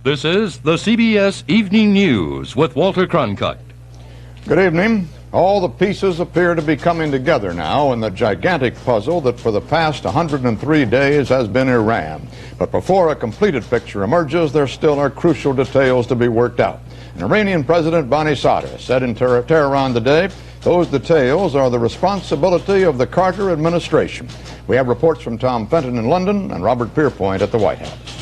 This is the CBS Evening News with Walter Cronkite. Good evening. All the pieces appear to be coming together now in the gigantic puzzle that for the past 103 days has been Iran. But before a completed picture emerges, there still are crucial details to be worked out. And Iranian President Bani Sadr said in Tehran today, those details are the responsibility of the Carter administration. We have reports from Tom Fenton in London and Robert Pierpoint at the White House.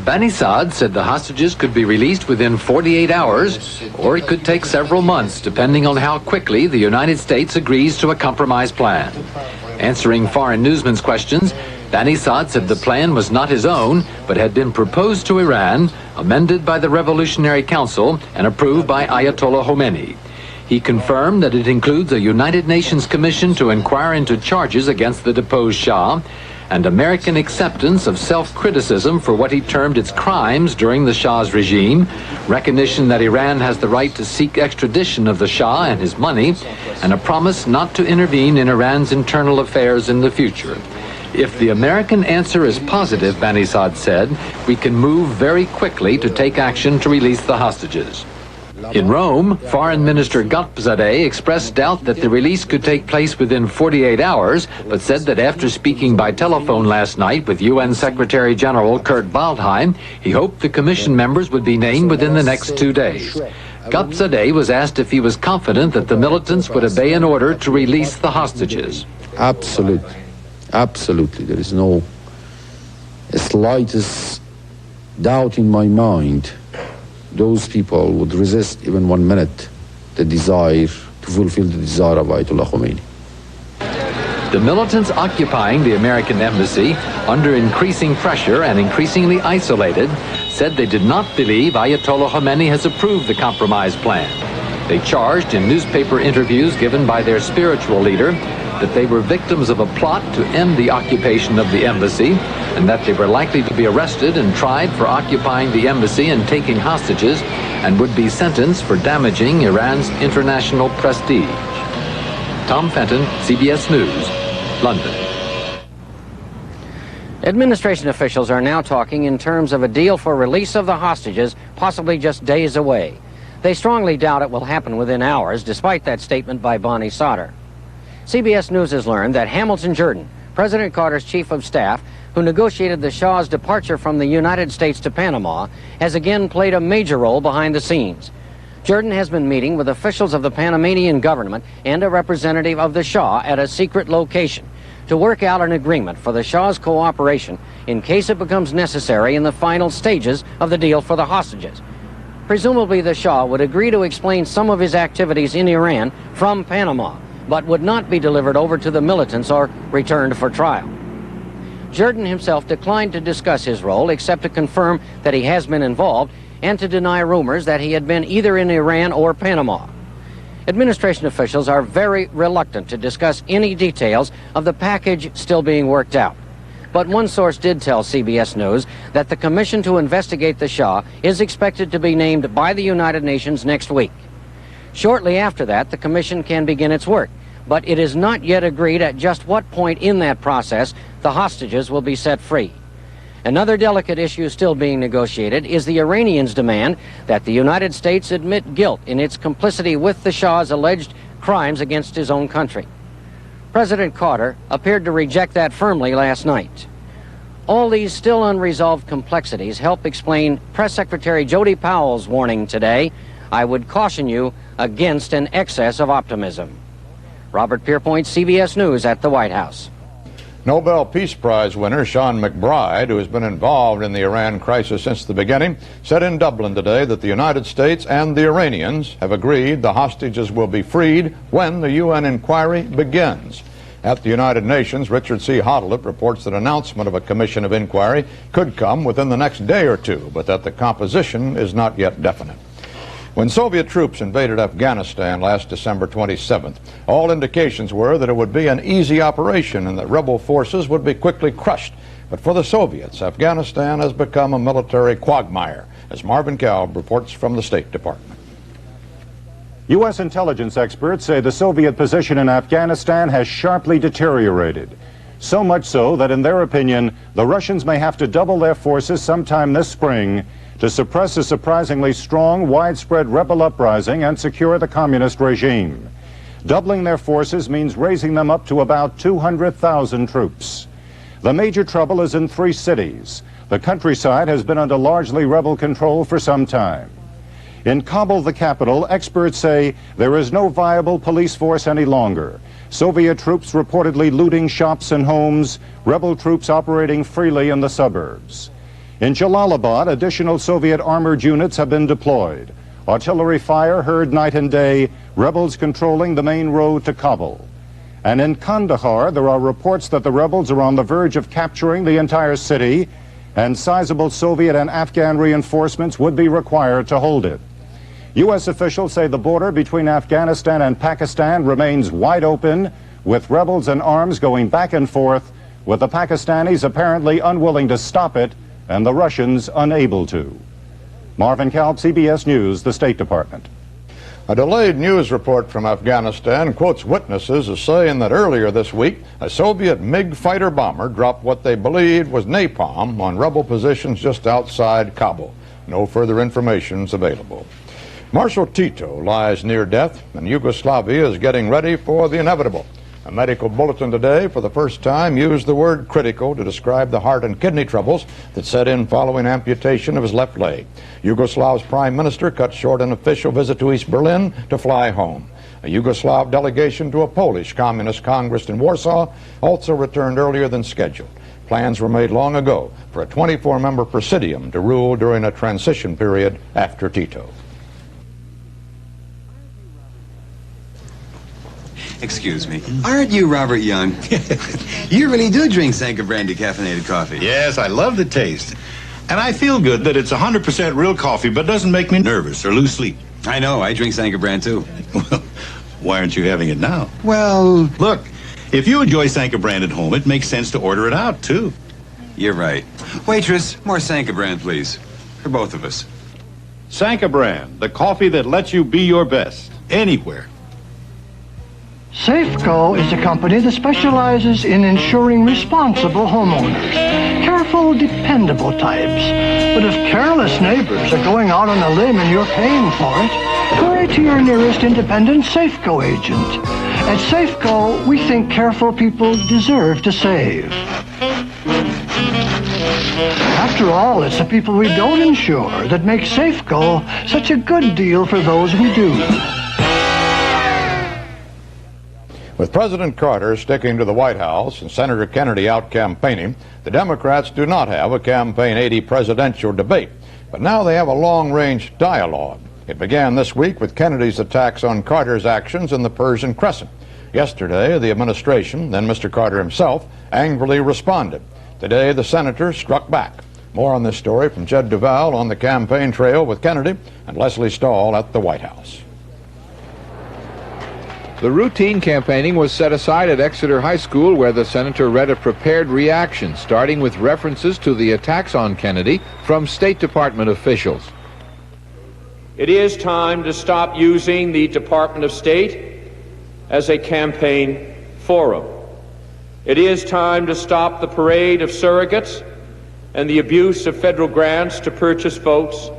Bani Sadr said the hostages could be released within 48 hours, or it could take several months, depending on how quickly the United States agrees to a compromise plan. Answering foreign newsmen's questions, Bani Sadr said the plan was not his own, but had been proposed to Iran, amended by the Revolutionary Council, and approved by Ayatollah Khomeini. He confirmed that it includes a United Nations commission to inquire into charges against the deposed Shah, and American acceptance of self-criticism for what he termed its crimes during the Shah's regime, recognition that Iran has the right to seek extradition of the Shah and his money, and a promise not to intervene in Iran's internal affairs in the future. If the American answer is positive, Bani Sadr said, we can move very quickly to take action to release the hostages. In Rome, Foreign Minister Ghatbzadeh expressed doubt that the release could take place within 48 hours, but said that after speaking by telephone last night with UN Secretary General Kurt Waldheim, he hoped the Commission members would be named within the next 2 days. Ghatbzadeh was asked if he was confident that the militants would obey an order to release the hostages. Absolutely. Absolutely. There is no slightest doubt in my mind those people would resist even 1 minute the desire to fulfill the desire of Ayatollah Khomeini. The militants occupying the American embassy, under increasing pressure and increasingly isolated, said they did not believe Ayatollah Khomeini has approved the compromise plan. They charged in newspaper interviews given by their spiritual leader that they were victims of a plot to end the occupation of the embassy, and that they were likely to be arrested and tried for occupying the embassy and taking hostages, and would be sentenced for damaging Iran's international prestige. Tom Fenton, CBS News, London. Administration officials are now talking in terms of a deal for release of the hostages, possibly just days away. They strongly doubt it will happen within hours, despite that statement by Bani Sadr. CBS News has learned that Hamilton Jordan, President Carter's chief of staff, who negotiated the Shah's departure from the United States to Panama, has again played a major role behind the scenes. Jordan has been meeting with officials of the Panamanian government and a representative of the Shah at a secret location to work out an agreement for the Shah's cooperation in case it becomes necessary in the final stages of the deal for the hostages. Presumably the Shah would agree to explain some of his activities in Iran from Panama, but would not be delivered over to the militants or returned for trial. Jordan himself declined to discuss his role except to confirm that he has been involved and to deny rumors that he had been either in Iran or Panama. Administration officials are very reluctant to discuss any details of the package still being worked out. But one source did tell CBS News that the commission to investigate the Shah is expected to be named by the United Nations next week. Shortly after that, the commission can begin its work, but it is not yet agreed at just what point in that process the hostages will be set free. Another delicate issue still being negotiated is the Iranians' demand that the United States admit guilt in its complicity with the Shah's alleged crimes against his own country. President Carter appeared to reject that firmly last night. All these still unresolved complexities help explain Press Secretary Jody Powell's warning today, "I would caution you against an excess of optimism." Robert Pierpoint, CBS News at the White House. Nobel Peace Prize winner Sean McBride, who has been involved in the Iran crisis since the beginning, said in Dublin today that the United States and the Iranians have agreed the hostages will be freed when the UN inquiry begins. At the United Nations, Richard C. Hodelet reports that announcement of a commission of inquiry could come within the next day or two, but that the composition is not yet definite. When Soviet troops invaded Afghanistan last December 27th, all indications were that it would be an easy operation and that rebel forces would be quickly crushed. But for the Soviets, Afghanistan has become a military quagmire, as Marvin Kalb reports from the State Department. U.S. intelligence experts say the Soviet position in Afghanistan has sharply deteriorated. So much so that, in their opinion, the Russians may have to double their forces sometime this spring to suppress a surprisingly strong, widespread rebel uprising and secure the communist regime. Doubling their forces means raising them up to about 200,000 troops. The major trouble is in 3 cities. The countryside has been under largely rebel control for some time. In Kabul, the capital, experts say there is no viable police force any longer. Soviet troops reportedly looting shops and homes, rebel troops operating freely in the suburbs. In Jalalabad, additional Soviet armored units have been deployed. Artillery fire heard night and day, rebels controlling the main road to Kabul. And in Kandahar, there are reports that the rebels are on the verge of capturing the entire city, and sizable Soviet and Afghan reinforcements would be required to hold it. U.S. officials say the border between Afghanistan and Pakistan remains wide open, with rebels and arms going back and forth, with the Pakistanis apparently unwilling to stop it and the Russians unable to. Marvin Kalb, CBS News, the State Department. A delayed news report from Afghanistan quotes witnesses as saying that earlier this week, a Soviet MiG fighter bomber dropped what they believed was napalm on rebel positions just outside Kabul. No further information is available. Marshal Tito lies near death, and Yugoslavia is getting ready for the inevitable. A medical bulletin today, for the first time, used the word critical to describe the heart and kidney troubles that set in following amputation of his left leg. Yugoslav's prime minister cut short an official visit to East Berlin to fly home. A Yugoslav delegation to a Polish Communist Congress in Warsaw also returned earlier than scheduled. Plans were made long ago for a 24-member presidium to rule during a transition period after Tito. Excuse me. Aren't you Robert Young? You really do drink Sanka brand decaffeinated coffee. Yes, I love the taste. And I feel good that it's 100% real coffee, but doesn't make me nervous or lose sleep. I know. I drink Sanka brand, too. Well, why aren't you having it now? Well, Look, if you enjoy Sanka brand at home, it makes sense to order it out, too. you're right. Waitress, more Sanka brand, please. For both of us. Sanka brand, the coffee that lets you be your best, anywhere. Safeco is a company that specializes in ensuring responsible homeowners. Careful, dependable types. But if careless neighbors are going out on a limb and you're paying for it, hurry to your nearest independent Safeco agent. At Safeco, we think careful people deserve to save. After all, it's the people we don't insure that make Safeco such a good deal for those we do. With President Carter sticking to the White House and Senator Kennedy out campaigning, the Democrats do not have a Campaign 80 presidential debate. But now they have a long-range dialogue. It began this week with Kennedy's attacks on Carter's actions in the Persian Crescent. Yesterday, the administration, then Mr. Carter himself, angrily responded. Today, the senator struck back. More on this story from Jed Duval on the campaign trail with Kennedy and Leslie Stahl at the White House. The routine campaigning was set aside at Exeter High School, where the senator read a prepared reaction, starting with references to the attacks on Kennedy from State Department officials. It is time to stop using the Department of State as a campaign forum. It is time to stop the parade of surrogates and the abuse of federal grants to purchase votes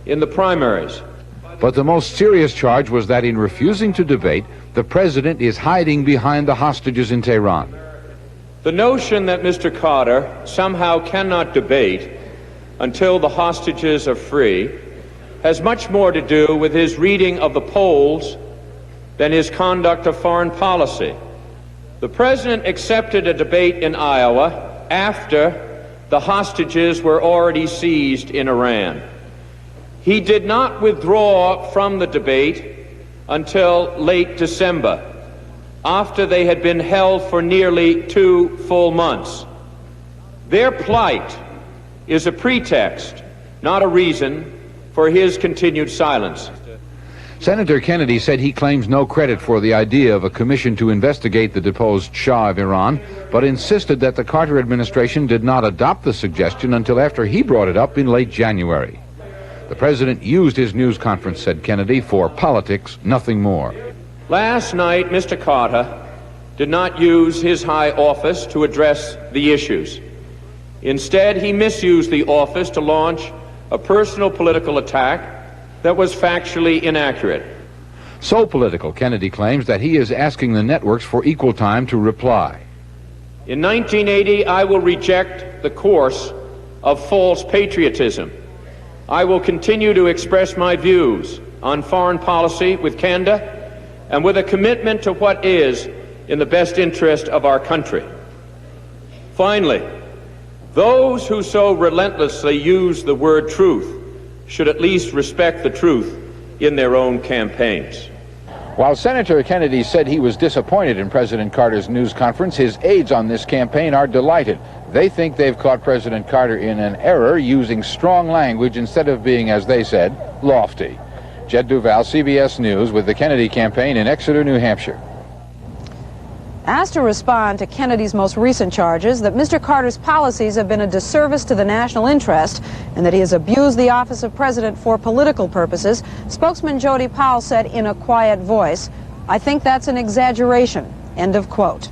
in the primaries. But the most serious charge was that in refusing to debate, the president is hiding behind the hostages in Tehran. The notion that Mr. Carter somehow cannot debate until the hostages are free has much more to do with his reading of the polls than his conduct of foreign policy. The president accepted a debate in Iowa after the hostages were already seized in Iran. He did not withdraw from the debate until late December, after they had been held for nearly 2 full months. Their plight is a pretext, not a reason, for his continued silence. Senator Kennedy said he claims no credit for the idea of a commission to investigate the deposed Shah of Iran, but insisted that the Carter administration did not adopt the suggestion until after he brought it up in late January. The president used his news conference, said Kennedy, for politics, nothing more. Last night, Mr. Carter did not use his high office to address the issues. Instead, he misused the office to launch a personal political attack that was factually inaccurate. So political, Kennedy claims, that he is asking the networks for equal time to reply. In 1980, I will reject the course of false patriotism. I will continue to express my views on foreign policy with candor and with a commitment to what is in the best interest of our country. Finally, those who so relentlessly use the word truth should at least respect the truth in their own campaigns. While Senator Kennedy said he was disappointed in President Carter's news conference, his aides on this campaign are delighted. They think they've caught President Carter in an error, using strong language instead of being, as they said, lofty. Jed Duval, CBS News, with the Kennedy campaign in Exeter, New Hampshire. Asked to respond to Kennedy's most recent charges that Mr. Carter's policies have been a disservice to the national interest and that he has abused the office of president for political purposes, spokesman Jody Powell said in a quiet voice, "I think that's an exaggeration." End of quote.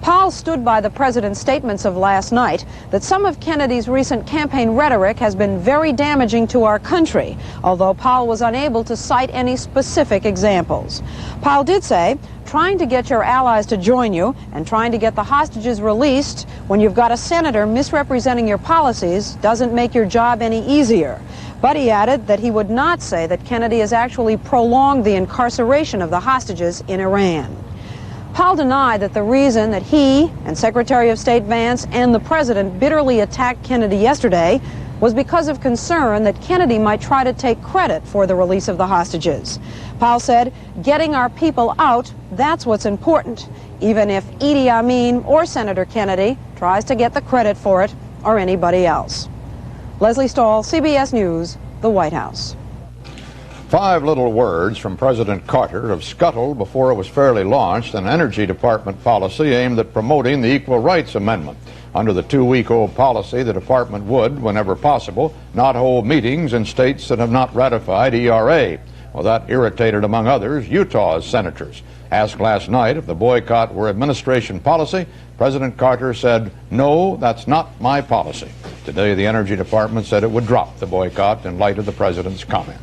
Powell stood by the president's statements of last night that some of Kennedy's recent campaign rhetoric has been very damaging to our country, although Powell was unable to cite any specific examples. Powell did say, trying to get your allies to join you and trying to get the hostages released when you've got a senator misrepresenting your policies doesn't make your job any easier. But he added that he would not say that Kennedy has actually prolonged the incarceration of the hostages in Iran. Powell denied that the reason that he and Secretary of State Vance and the president bitterly attacked Kennedy yesterday was because of concern that Kennedy might try to take credit for the release of the hostages. Powell said, getting our people out, that's what's important, even if Idi Amin or Senator Kennedy tries to get the credit for it, or anybody else. Leslie Stahl, CBS News, the White House. 5 little words from President Carter have scuttled before it was fairly launched an Energy Department policy aimed at promoting the Equal Rights Amendment. Under the 2-week-old policy, the department would, whenever possible, not hold meetings in states that have not ratified ERA. Well, that irritated, among others, Utah's senators. Asked last night if the boycott were administration policy, President Carter said, "No, that's not my policy." Today, the Energy Department said it would drop the boycott in light of the president's comment.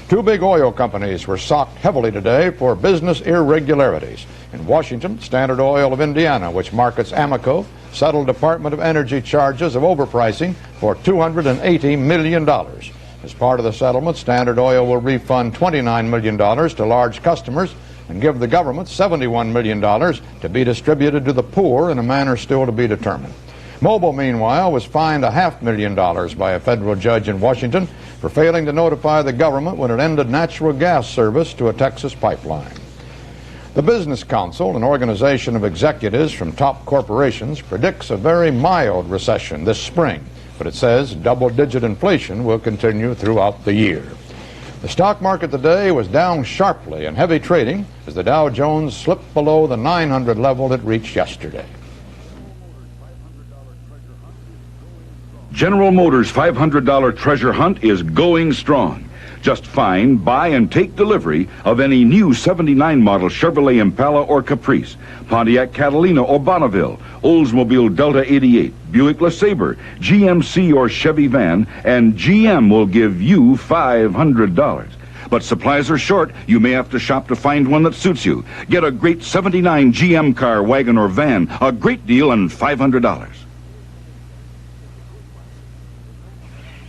2 big oil companies were socked heavily today for business irregularities. In Washington, Standard Oil of Indiana, which markets Amoco, settled Department of Energy charges of overpricing for $280 million. As part of the settlement, Standard Oil will refund $29 million to large customers and give the government $71 million to be distributed to the poor in a manner still to be determined. Mobil, meanwhile, was fined $500,000 by a federal judge in Washington for failing to notify the government when it ended natural gas service to a Texas pipeline. The Business Council, an organization of executives from top corporations, predicts a very mild recession this spring, but it says double-digit inflation will continue throughout the year. The stock market today was down sharply in heavy trading as the Dow Jones slipped below the 900 level it reached yesterday. General Motors' $500 treasure hunt is going strong. Just find, buy, and take delivery of any new 79 model Chevrolet Impala or Caprice, Pontiac Catalina or Bonneville, Oldsmobile Delta 88, Buick LeSabre, GMC or Chevy van, and GM will give you $500. But supplies are short. You may have to shop to find one that suits you. Get a great 79 GM car, wagon, or van. A great deal and $500.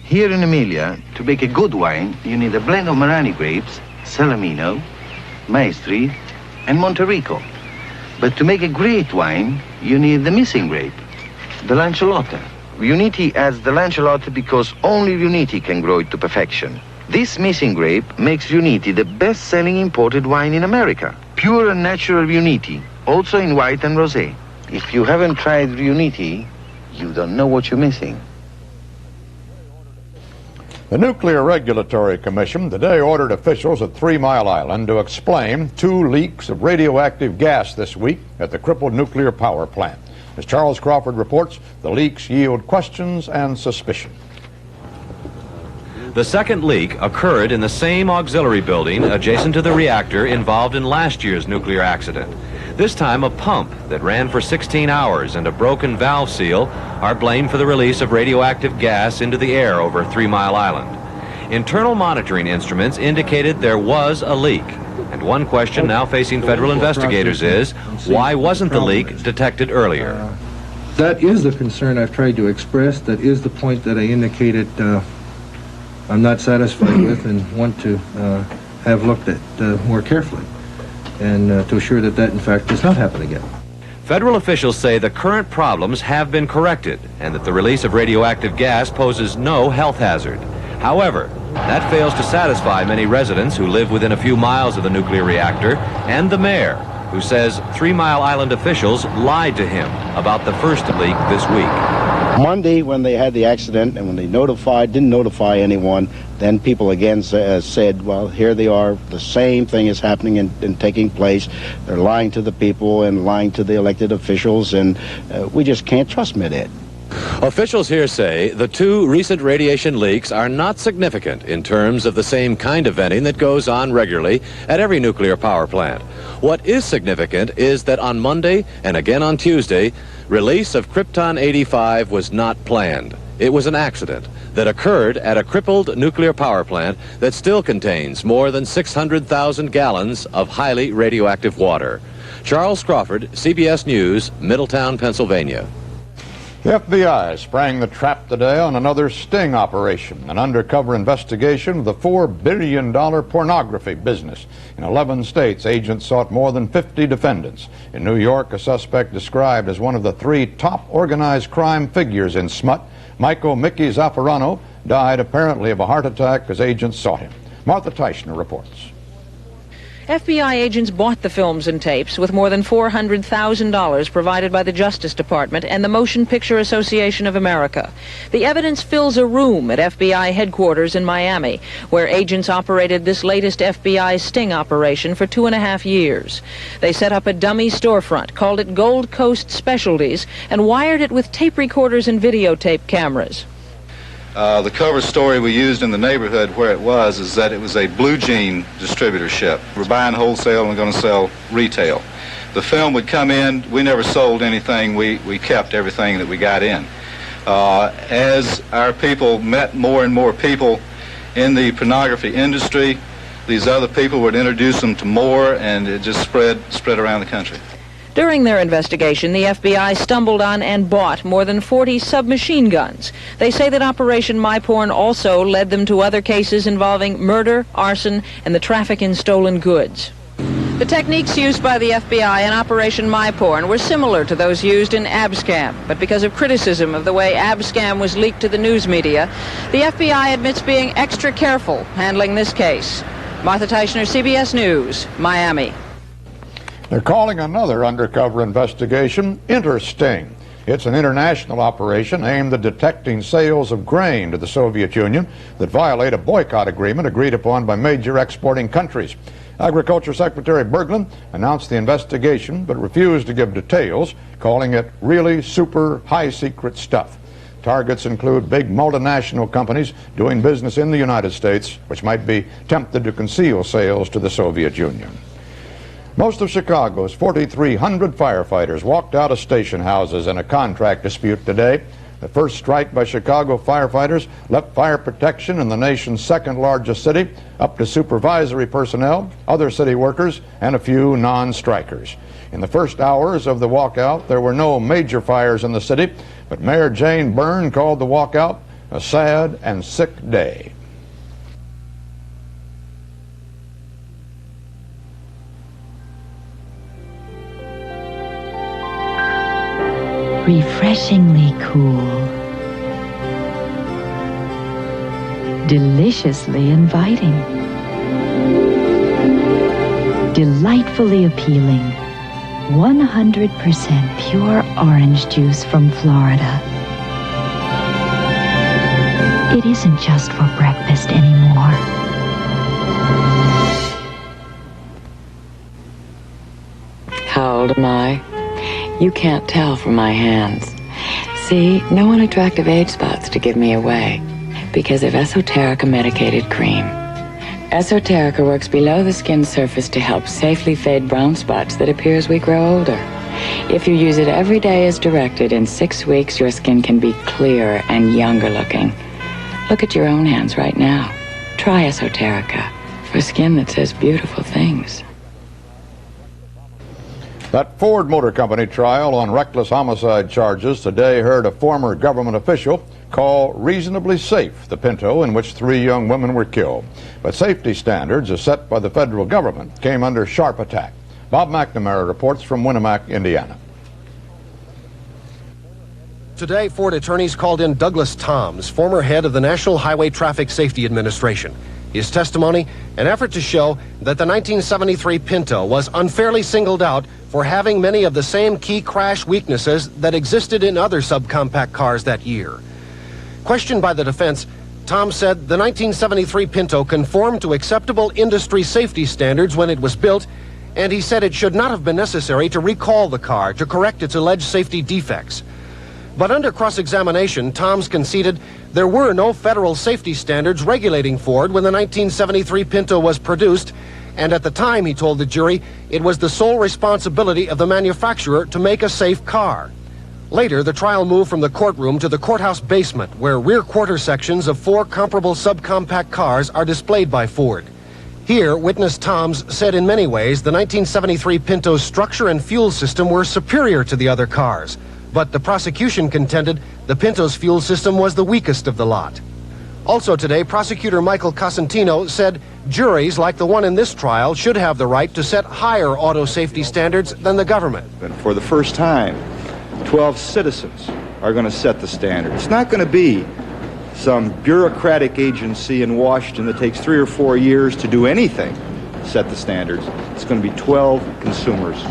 Here in Emilia, to make a good wine, you need a blend of Marani grapes, Salamino, Maestri, and Monterico. But to make a great wine, you need the missing grape, the Lanciolotta. Riuniti adds the Lanciolotta because only Riuniti can grow it to perfection. This missing grape makes Riuniti the best-selling imported wine in America. Pure and natural Riuniti, also in white and rosé. If you haven't tried Riuniti, you don't know what you're missing. The Nuclear Regulatory Commission today ordered officials at 3 Mile Island to explain 2 leaks of radioactive gas this week at the crippled nuclear power plant. As Charles Crawford reports, the leaks yield questions and suspicion. The second leak occurred in the same auxiliary building adjacent to the reactor involved in last year's nuclear accident. This time, a pump that ran for 16 hours and a broken valve seal are blamed for the release of radioactive gas into the air over 3 Mile Island. Internal monitoring instruments indicated there was a leak. And one question now facing federal investigators is, why wasn't the leak detected earlier? That is the concern I've tried to express. That is the point that I indicated I'm not satisfied with and want to have looked at more carefully, and to assure that that in fact does not happen again. Federal officials say the current problems have been corrected and that the release of radioactive gas poses no health hazard. However, that fails to satisfy many residents who live within a few miles of the nuclear reactor and the mayor, who says 3 Mile Island officials lied to him about the first leak this week. Monday, when they had the accident and when they didn't notify anyone, then people again said, well, here they are, the same thing is happening and taking place. They're lying to the people and lying to the elected officials, and we just can't trust Med-Ed. Officials here say the 2 recent radiation leaks are not significant in terms of the same kind of venting that goes on regularly at every nuclear power plant. What is significant is that on Monday and again on Tuesday, release of Krypton-85 was not planned. It was an accident that occurred at a crippled nuclear power plant that still contains more than 600,000 gallons of highly radioactive water. Charles Crawford, CBS News, Middletown, Pennsylvania. The FBI sprang the trap today on another sting operation, an undercover investigation of the $4 billion pornography business. In 11 states, agents sought more than 50 defendants. In New York, a suspect described as one of the 3 top organized crime figures in smut, Michael Mickey Zaffarano, died apparently of a heart attack as agents sought him. Martha Teichner reports. FBI agents bought the films and tapes with more than $400,000 provided by the Justice Department and the Motion Picture Association of America. The evidence fills a room at FBI headquarters in Miami, where agents operated this latest FBI sting operation for 2.5 years. They set up a dummy storefront, called it Gold Coast Specialties, and wired it with tape recorders and videotape cameras. The cover story we used in the neighborhood where it was is that it was a blue jean distributorship. We're buying wholesale and going to sell retail. The film would come in. We never sold anything. We kept everything that we got in. As our people met more and more people in the pornography industry, these other people would introduce them to more, and it just spread around the country. During their investigation, the FBI stumbled on and bought more than 40 submachine guns. They say that Operation MyPorn also led them to other cases involving murder, arson, and the traffic in stolen goods. The techniques used by the FBI in Operation MyPorn were similar to those used in Abscam, but because of criticism of the way Abscam was leaked to the news media, the FBI admits being extra careful handling this case. Martha Teichner, CBS News, Miami. They're calling another undercover investigation Intersting. It's an international operation aimed at detecting sales of grain to the Soviet Union that violate a boycott agreement agreed upon by major exporting countries. Agriculture Secretary Berglund announced the investigation but refused to give details, calling it really super high-secret stuff. Targets include big multinational companies doing business in the United States, which might be tempted to conceal sales to the Soviet Union. Most of Chicago's 4,300 firefighters walked out of station houses in a contract dispute today. The first strike by Chicago firefighters left fire protection in the nation's second-largest city up to supervisory personnel, other city workers, and a few non-strikers. In the first hours of the walkout, there were no major fires in the city, but Mayor Jane Byrne called the walkout a sad and sick day. Refreshingly cool. Deliciously inviting. Delightfully appealing. 100% pure orange juice from Florida. It isn't just for breakfast anymore. How old am I? You can't tell from my hands. See, no unattractive age spots to give me away because of Esoterica medicated cream. Esoterica works below the skin surface to help safely fade brown spots that appear as we grow older. If you use it every day as directed, in 6 weeks your skin can be clearer and younger looking. Look at your own hands right now. Try Esoterica for skin that says beautiful things. That Ford Motor Company trial on reckless homicide charges today heard a former government official call reasonably safe the Pinto in which 3 young women were killed. But safety standards as set by the federal government came under sharp attack. Bob McNamara reports from Winamac, Indiana. Today, Ford attorneys called in Douglas Toms, former head of the National Highway Traffic Safety Administration. His testimony, an effort to show that the 1973 Pinto was unfairly singled out for having many of the same key crash weaknesses that existed in other subcompact cars that year. Questioned by the defense, Tom said the 1973 Pinto conformed to acceptable industry safety standards when it was built, and he said it should not have been necessary to recall the car to correct its alleged safety defects. But under cross-examination, Toms conceded there were no federal safety standards regulating Ford when the 1973 Pinto was produced, and at the time, he told the jury, it was the sole responsibility of the manufacturer to make a safe car. Later, the trial moved from the courtroom to the courthouse basement, where rear quarter sections of 4 comparable subcompact cars are displayed by Ford. Here, witness Toms said in many ways the 1973 Pinto's structure and fuel system were superior to the other cars. But the prosecution contended the Pinto's fuel system was the weakest of the lot. Also today, prosecutor Michael Cosentino said juries like the one in this trial should have the right to set higher auto safety standards than the government. And for the first time, 12 citizens are going to set the standard. It's not going to be some bureaucratic agency in Washington that takes 3 or 4 years to do anything to set the standards. It's going to be 12 consumers.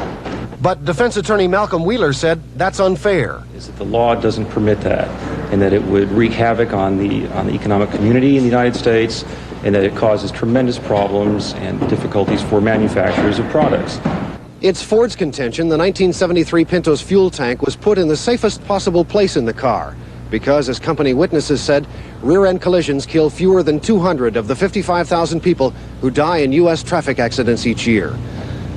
But defense attorney Malcolm Wheeler said that's unfair. Is that the law doesn't permit that, and that it would wreak havoc on the economic community in the United States, and that it causes tremendous problems and difficulties for manufacturers of products. It's Ford's contention the 1973 Pinto's fuel tank was put in the safest possible place in the car because, as company witnesses said, rear-end collisions kill fewer than 200 of the 55,000 people who die in U.S. traffic accidents each year.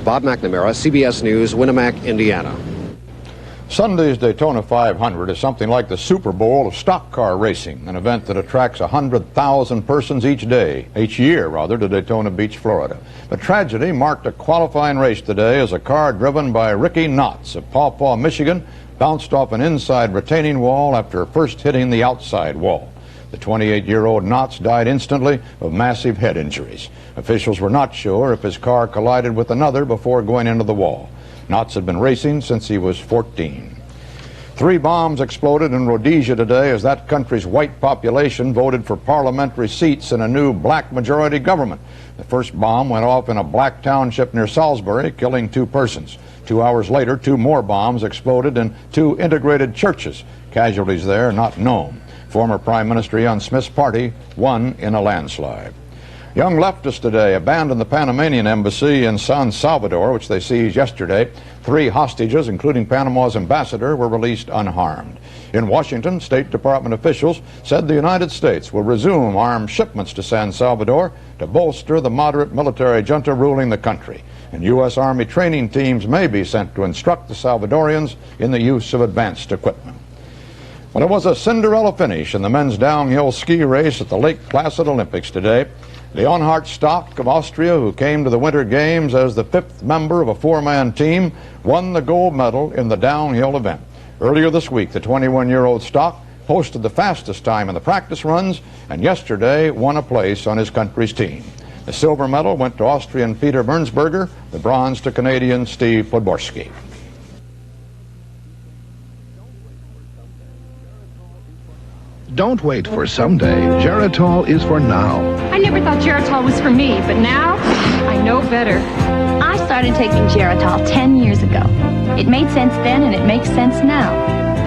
Bob McNamara, CBS News, Winamac, Indiana. Sunday's Daytona 500 is something like the Super Bowl of stock car racing, an event that attracts 100,000 persons each year to Daytona Beach, Florida. But tragedy marked a qualifying race today as a car driven by Ricky Knotts of Paw Paw, Michigan, bounced off an inside retaining wall after first hitting the outside wall. The 28-year-old Knotts died instantly of massive head injuries. Officials were not sure if his car collided with another before going into the wall. Knotts had been racing since he was 14. 3 bombs exploded in Rhodesia today as that country's white population voted for parliamentary seats in a new black majority government. The first bomb went off in a black township near Salisbury, killing 2 persons. 2 hours later, 2 more bombs exploded in 2 integrated churches. Casualties there not known. Former Prime Minister Ian Smith's party won in a landslide. Young leftists today abandoned the Panamanian embassy in San Salvador, which they seized yesterday. 3 hostages, including Panama's ambassador, were released unharmed. In Washington, State Department officials said the United States will resume armed shipments to San Salvador to bolster the moderate military junta ruling the country. And U.S. Army training teams may be sent to instruct the Salvadorians in the use of advanced equipment. Well, it was a Cinderella finish in the men's downhill ski race at the Lake Placid Olympics today. Leonhard Stock of Austria, who came to the Winter Games as the 5th member of a 4-man team, won the gold medal in the downhill event. Earlier this week, the 21-year-old Stock posted the fastest time in the practice runs, and yesterday won a place on his country's team. The silver medal went to Austrian Peter Bernsberger, the bronze to Canadian Steve Podborski. Don't wait for someday. Geritol is for now. I never thought Geritol was for me, but now I know better. I started taking Geritol 10 years ago. It made sense then and it makes sense now.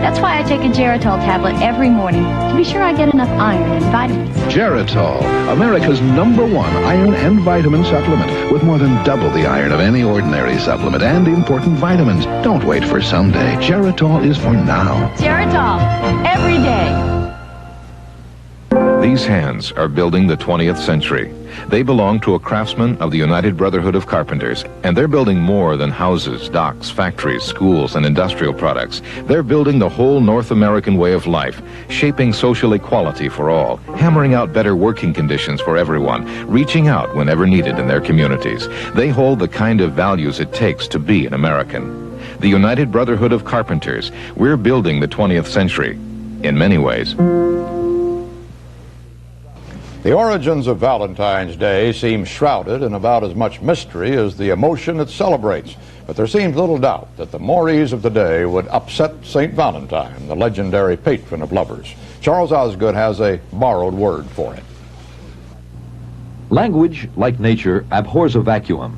That's why I take a Geritol tablet every morning to be sure I get enough iron and vitamins. Geritol, America's #1 iron and vitamin supplement with more than double the iron of any ordinary supplement and important vitamins. Don't wait for someday. Geritol is for now. Geritol, every day. These hands are building the 20th century. They belong to a craftsman of the United Brotherhood of Carpenters, and they're building more than houses, docks, factories, schools, and industrial products. They're building the whole North American way of life, shaping social equality for all, hammering out better working conditions for everyone, reaching out whenever needed in their communities. They hold the kind of values it takes to be an American. The United Brotherhood of Carpenters, we're building the 20th century, in many ways. The origins of Valentine's Day seem shrouded in about as much mystery as the emotion it celebrates. But there seems little doubt that the mores of the day would upset St. Valentine, the legendary patron of lovers. Charles Osgood has a borrowed word for it. Language, like nature, abhors a vacuum.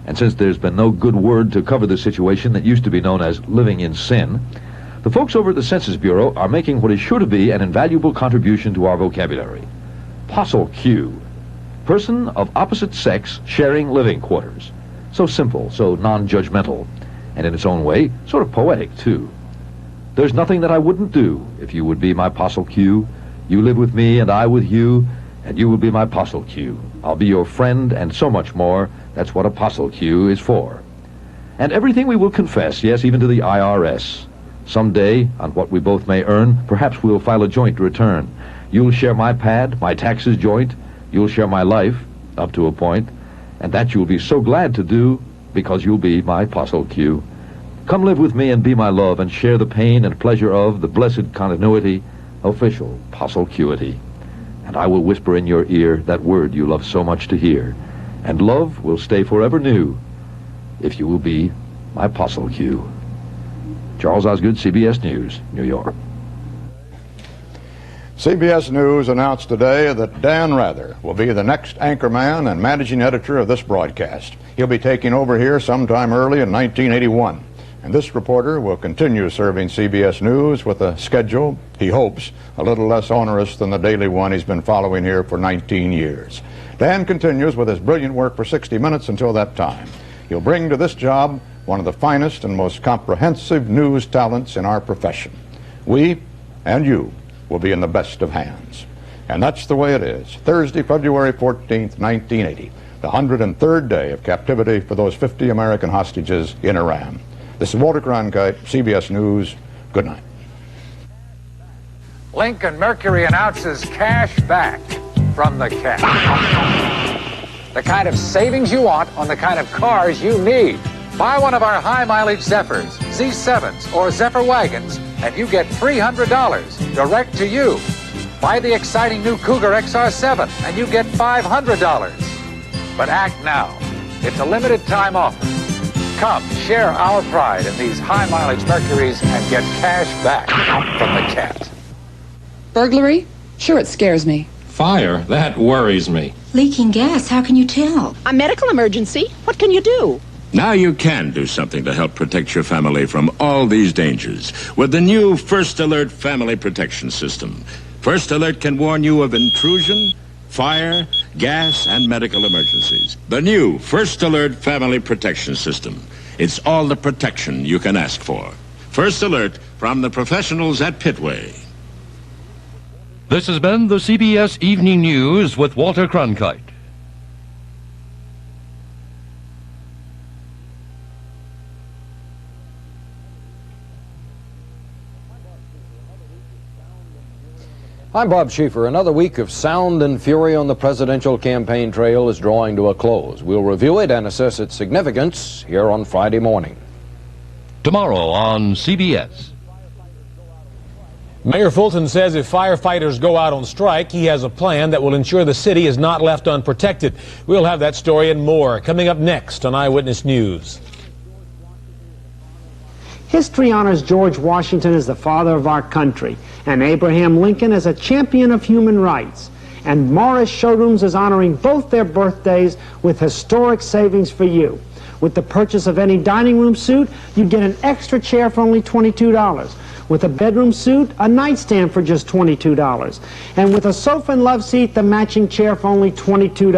And since there's been no good word to cover the situation that used to be known as living in sin, the folks over at the Census Bureau are making what is sure to be an invaluable contribution to our vocabulary. Possil Q. Person of opposite sex sharing living quarters. So simple, so non-judgmental, and in its own way, sort of poetic, too. There's nothing that I wouldn't do if you would be my Possil Q. You live with me and I with you, and you will be my Possil Q. I'll be your friend and so much more. That's what a Possil Q is for. And everything we will confess, yes, even to the IRS. Someday, on what we both may earn, perhaps we'll file a joint return. You'll share my pad, my taxes joint. You'll share my life, up to a point. And that you'll be so glad to do, because you'll be my Possil Q. Come live with me and be my love, and share the pain and pleasure of the blessed continuity, official Possil Qity. And I will whisper in your ear that word you love so much to hear. And love will stay forever new, if you will be my Possil Q. Charles Osgood, CBS News, New York. CBS News announced today that Dan Rather will be the next anchorman and managing editor of this broadcast. He'll be taking over here sometime early in 1981. And this reporter will continue serving CBS News with a schedule, he hopes, a little less onerous than the daily one he's been following here for 19 years. Dan continues with his brilliant work for 60 Minutes until that time. He'll bring to this job one of the finest and most comprehensive news talents in our profession. We and you will be in the best of hands. And that's the way it is. Thursday, February 14th, 1980, the 103rd day of captivity for those 50 American hostages in Iran. This is Walter Cronkite, CBS News. Good night. Lincoln Mercury announces cash back from the cat. The kind of savings you want on the kind of cars you need. Buy one of our high-mileage Zephyrs, Z7s, or Zephyr wagons, and you get $300 direct to you. Buy the exciting new Cougar XR7, and you get $500. But act now. It's a limited time offer. Come, share our pride in these high-mileage Mercuries and get cash back from the cat. Burglary? Sure, it scares me. Fire? That worries me. Leaking gas? How can you tell? A medical emergency? What can you do? Now you can do something to help protect your family from all these dangers with the new First Alert Family Protection System. First Alert can warn you of intrusion, fire, gas, and medical emergencies. The new First Alert Family Protection System. It's all the protection you can ask for. First Alert from the professionals at Pitway. This has been the CBS Evening News with Walter Cronkite. I'm Bob Schieffer. Another week of sound and fury on the presidential campaign trail is drawing to a close. We'll review it and assess its significance here on Friday morning. Tomorrow on CBS. Mayor Fulton says if firefighters go out on strike, he has a plan that will ensure the city is not left unprotected. We'll have that story and more coming up next on Eyewitness News. History honors George Washington as the father of our country, and Abraham Lincoln as a champion of human rights. And Morris Showrooms is honoring both their birthdays with historic savings for you. With the purchase of any dining room suit, you get an extra chair for only $22. With a bedroom suit, a nightstand for just $22. And with a sofa and love seat, the matching chair for only $22.